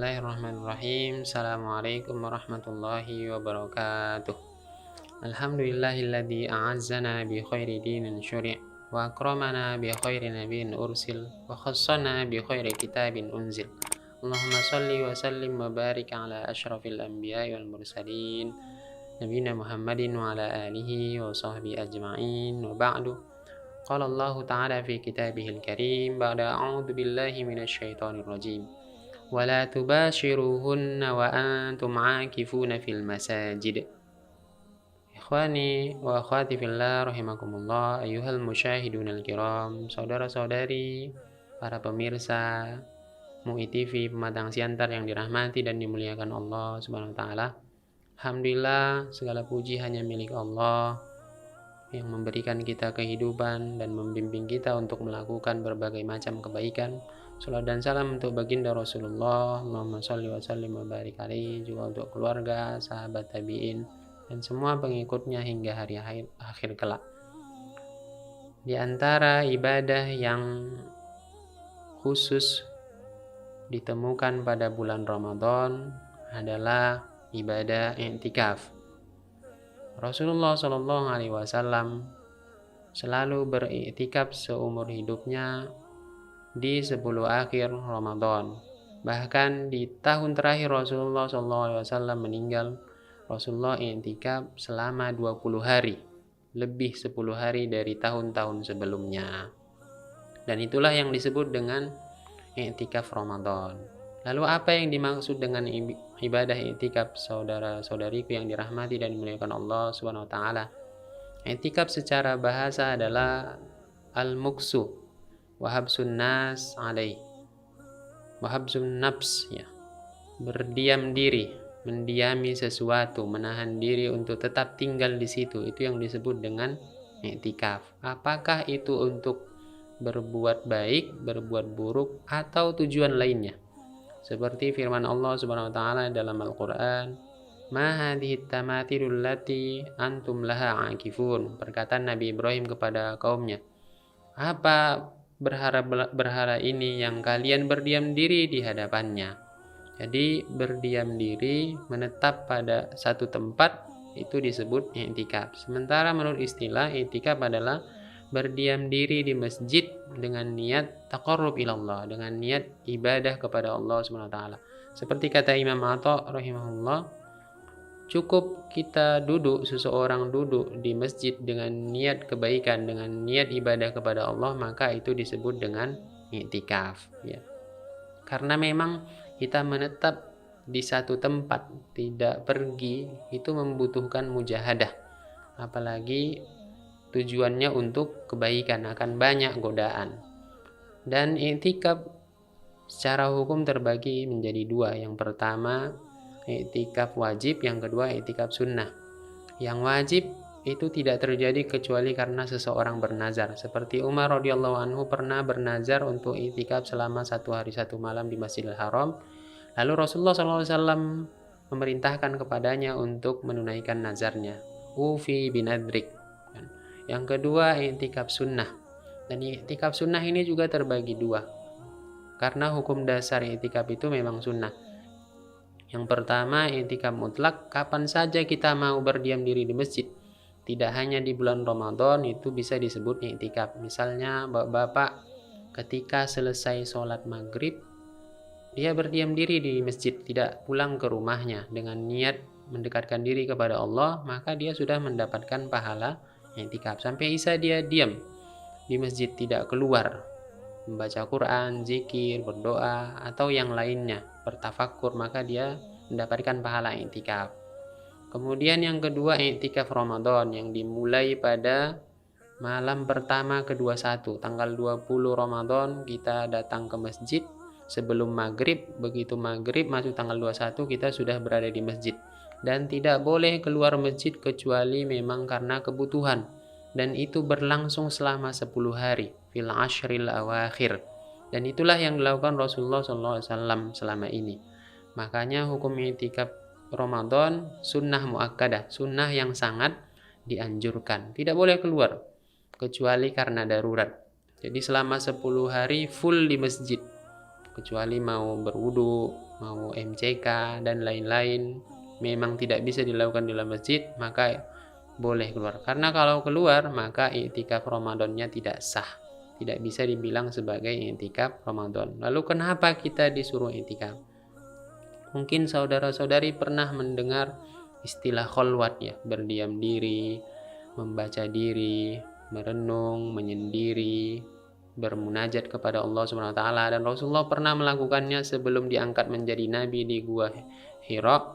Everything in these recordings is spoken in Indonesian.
Bismillahirrahmanirrahim. Assalamualaikum warahmatullahi wabarakatuh. Alhamdulillahilladzi a'azzana bi khairi dinin syuri' wa akramana bi khairi nabiyyin ursil wa khassana bi khairi kitabin unzil. Allahumma salli wa sallim wa barik ala asyrafil anbiya'i wal mursalin nabiyina Muhammadin wa ala alihi wa sahbihi ajma'in wa ba'du. Qala Allah ta'ala fi kitabihil karim ba'da a'udzu billahi minasy syaithanir rajim. ولا تباشروهن وأنتم عاكفون في المساجد. Ikhwani wa akhwati fillah rahimakumullah, ayyuhal musyahidunal kiram, saudara-saudari, para pemirsa MUI TV Pematang Siantar yang dirahmati dan dimuliakan Allah Subhanahu wa taala. Alhamdulillah, segala puji hanya milik Allah yang memberikan kita kehidupan dan membimbing kita untuk melakukan berbagai macam kebaikan. Salam dan salam untuk baginda Rasulullah, Allahumma sholli wa sallim wa barik alaihi, juga untuk keluarga, sahabat tabi'in, dan semua pengikutnya hingga hari akhir kelak. Di antara ibadah yang khusus ditemukan pada bulan Ramadan adalah ibadah i'tikaf. Rasulullah SAW selalu beriktikaf seumur hidupnya di 10 akhir Ramadan. Bahkan di tahun terakhir Rasulullah SAW meninggal, Rasulullah i'tikaf selama 20 hari, lebih 10 hari dari tahun-tahun sebelumnya. Dan itulah yang disebut dengan i'tikaf Ramadan. Lalu apa yang dimaksud dengan ibadah i'tikaf, saudara-saudariku yang dirahmati dan dimuliakan Allah Subhanahu wa taala? I'tikaf secara bahasa adalah al-muksu wahabsun nas alaih, wahabsun nafs, ya, berdiam diri, mendiami sesuatu, menahan diri untuk tetap tinggal di situ. Itu yang disebut dengan i'tikaf. Apakah itu untuk berbuat baik, berbuat buruk, atau tujuan lainnya? Seperti firman Allah Subhanahu wa taala dalam Al-Qur'an, "Ma hadhihi tamathilul lati antum laha akifun." Perkataan Nabi Ibrahim kepada kaumnya, apa berhala ini yang kalian berdiam diri di hadapannya? Jadi berdiam diri, menetap pada satu tempat, itu disebut i'tikaf. Sementara menurut istilah, i'tikaf adalah berdiam diri di masjid dengan niat taqarrub ilallah, dengan niat ibadah kepada Allah Subhanahu wa taala. Seperti kata Imam Atha rahimahullah, cukup kita seseorang duduk di masjid dengan niat kebaikan, dengan niat ibadah kepada Allah, maka itu disebut dengan i'tikaf, ya. Karena memang kita menetap di satu tempat, tidak pergi, itu membutuhkan mujahadah. Apalagi tujuannya untuk kebaikan, akan banyak godaan. Dan i'tikaf secara hukum terbagi menjadi dua. Yang pertama i'tikaf wajib, yang kedua i'tikaf sunnah. Yang wajib itu tidak terjadi kecuali karena seseorang bernazar. Seperti Umar radhiyallahu anhu pernah bernazar untuk i'tikaf selama 1 hari 1 malam di Masjidil Haram. Lalu Rasulullah SAW memerintahkan kepadanya untuk menunaikan nazarnya. Ufi binadrik. Yang kedua i'tikaf sunnah. Dan i'tikaf sunnah ini juga terbagi dua, karena hukum dasar i'tikaf itu memang sunnah. Yang pertama i'tikaf mutlak, kapan saja kita mau berdiam diri di masjid, tidak hanya di bulan Ramadan, itu bisa disebut i'tikaf. Misalnya bapak ketika selesai sholat maghrib, dia berdiam diri di masjid, tidak pulang ke rumahnya dengan niat mendekatkan diri kepada Allah, maka dia sudah mendapatkan pahala i'tikaf. Sampai isya dia diam di masjid, tidak keluar, membaca Quran, zikir, berdoa, atau yang lainnya, bertafakur, maka dia mendapatkan pahala i'tikaf. Kemudian yang kedua i'tikaf Ramadan, yang dimulai pada malam pertama ke-21, tanggal 20 Ramadan kita datang ke masjid sebelum maghrib. Begitu maghrib masuk tanggal 21, kita sudah berada di masjid, dan tidak boleh keluar masjid kecuali memang karena kebutuhan, dan itu berlangsung selama 10 hari fil ashril awakhir. Dan itulah yang dilakukan Rasulullah SAW selama ini. Makanya hukum i'tikaf Ramadan sunnah muakkadah, sunnah yang sangat dianjurkan. Tidak boleh keluar kecuali karena darurat. Jadi selama 10 hari full di masjid, kecuali mau berwudu, mau MCK dan lain-lain memang tidak bisa dilakukan di dalam masjid, maka boleh keluar. Karena kalau keluar maka i'tikaf Ramadannya tidak sah, tidak bisa dibilang sebagai i'tikaf Ramadan. Lalu kenapa kita disuruh i'tikaf? Mungkin saudara-saudari pernah mendengar istilah kholwat ya, berdiam diri, membaca diri, merenung, menyendiri, bermunajat kepada Allah Subhanahu wa taala, dan Rasulullah pernah melakukannya sebelum diangkat menjadi nabi di Gua Hira.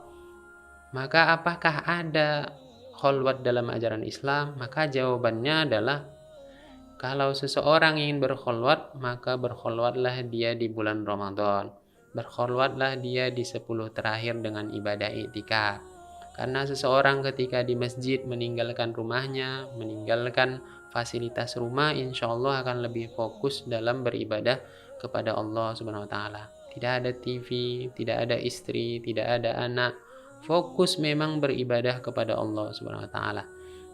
Maka apakah ada kholwat dalam ajaran Islam? Maka jawabannya adalah kalau seseorang ingin berkholwat, maka berkholwatlah dia di bulan Ramadan. Berkholwatlah dia di 10 terakhir dengan ibadah i'tikaf. Karena seseorang ketika di masjid meninggalkan rumahnya, meninggalkan fasilitas rumah, insya Allah akan lebih fokus dalam beribadah kepada Allah Subhanahu wa taala. Tidak ada TV, tidak ada istri, tidak ada anak. Fokus memang beribadah kepada Allah Subhanahu wa taala.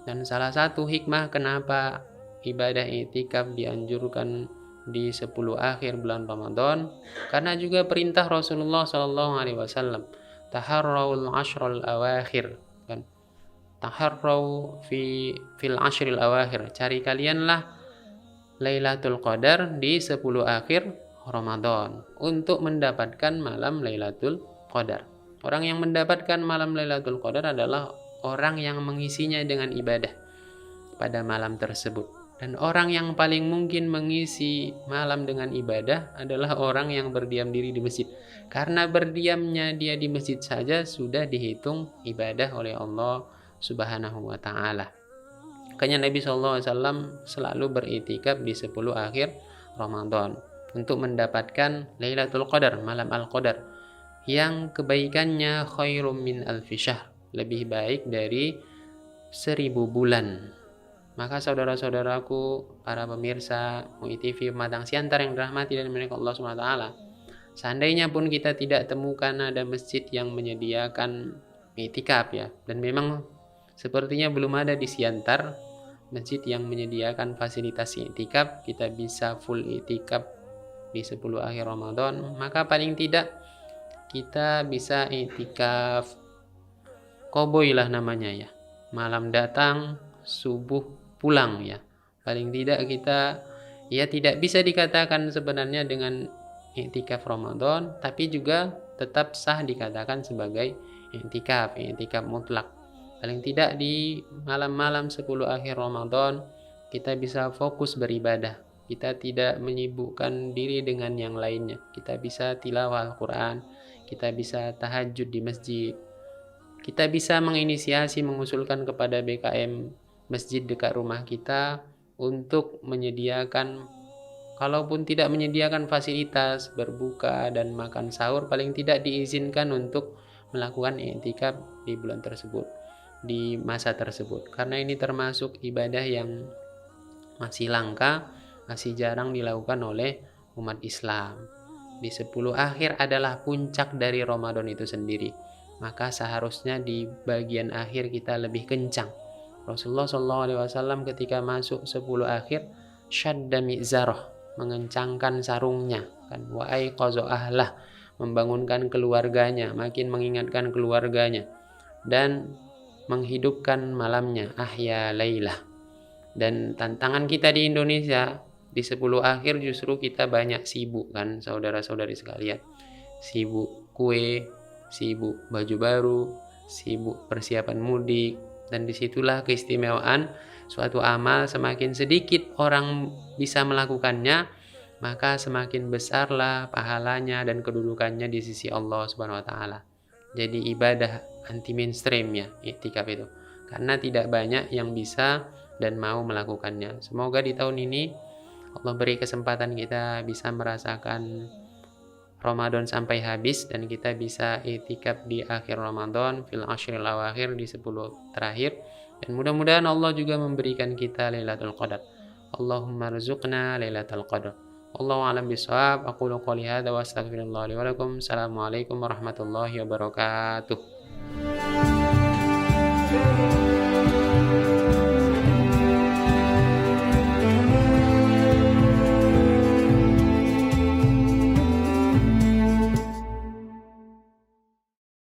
Dan salah satu hikmah kenapa ibadah i'tikaf dianjurkan di 10 akhir bulan Ramadan, karena juga perintah Rasulullah sallallahu alaihi wasallam, taharraul ashrul awakhir, kan? Taharrau fil ashril awakhir, cari kalianlah Lailatul Qadar di 10 akhir Ramadan untuk mendapatkan malam Lailatul Qadar. Orang yang mendapatkan malam Lailatul Qadar adalah orang yang mengisinya dengan ibadah pada malam tersebut. Dan orang yang paling mungkin mengisi malam dengan ibadah adalah orang yang berdiam diri di masjid. Karena berdiamnya dia di masjid saja sudah dihitung ibadah oleh Allah Subhanahu wa taala. Makanya Nabi SAW selalu beriktikaf di 10 akhir Ramadan untuk mendapatkan Lailatul Qadar, malam Al-Qadar, yang kebaikannya khairum min alfi syahr, lebih baik dari 1000 bulan. Maka saudara-saudaraku, para pemirsa MUI TV Pematang Siantar yang dirahmati dan dimuliakan Allah Subhanahu wa taala, seandainya pun kita tidak temukan ada masjid yang menyediakan i'tikaf ya, dan memang sepertinya belum ada di Siantar masjid yang menyediakan fasilitas i'tikaf, kita bisa full i'tikaf di 10 akhir Ramadan, maka paling tidak kita bisa i'tikaf koboi lah namanya ya, malam datang subuh pulang ya. Paling tidak kita ya tidak bisa dikatakan sebenarnya dengan i'tikaf Ramadan, tapi juga tetap sah dikatakan sebagai i'tikaf mutlak. Paling tidak di malam-malam 10 akhir Ramadan kita bisa fokus beribadah. Kita tidak menyibukkan diri dengan yang lainnya. Kita bisa tilawah Al-Quran, kita bisa tahajud di masjid, kita bisa menginisiasi, mengusulkan kepada BKM masjid dekat rumah kita untuk menyediakan, kalaupun tidak menyediakan fasilitas berbuka dan makan sahur, paling tidak diizinkan untuk melakukan i'tikaf di bulan tersebut, di masa tersebut. Karena ini termasuk ibadah yang masih langka, masih jarang dilakukan oleh umat Islam. Di 10 akhir adalah puncak dari Ramadan itu sendiri. Maka seharusnya di bagian akhir kita lebih kencang. Rasulullah SAW ketika masuk 10 akhir syadda mi'zarah, mengencangkan sarungnya, kan, wa aiqaza ahlah, membangunkan keluarganya, makin mengingatkan keluarganya, dan menghidupkan malamnya, ahya lailah. Dan tantangan kita di Indonesia di 10 akhir justru kita banyak sibuk, kan saudara-saudari sekalian, sibuk kue, sibuk baju baru, sibuk persiapan mudik. Dan disitulah keistimewaan suatu amal, semakin sedikit orang bisa melakukannya, maka semakin besarlah pahalanya dan kedudukannya di sisi Allah Subhanahu wa taala. Jadi ibadah anti mainstream ya i'tikaf itu, karena tidak banyak yang bisa dan mau melakukannya. Semoga di tahun ini Allah beri kesempatan kita bisa merasakan Ramadan sampai habis dan kita bisa i'tikaf di akhir Ramadan, fil ashril awakhir, di 10 terakhir, dan mudah-mudahan Allah juga memberikan kita Lailatul Qadar. Allahumma rzuqna Lailatul Qadar. Wallahu a'lam bishawab. Aqulu qouli hadza wa astaghfirullah li wa lakum. Assalamualaikum warahmatullahi wabarakatuh.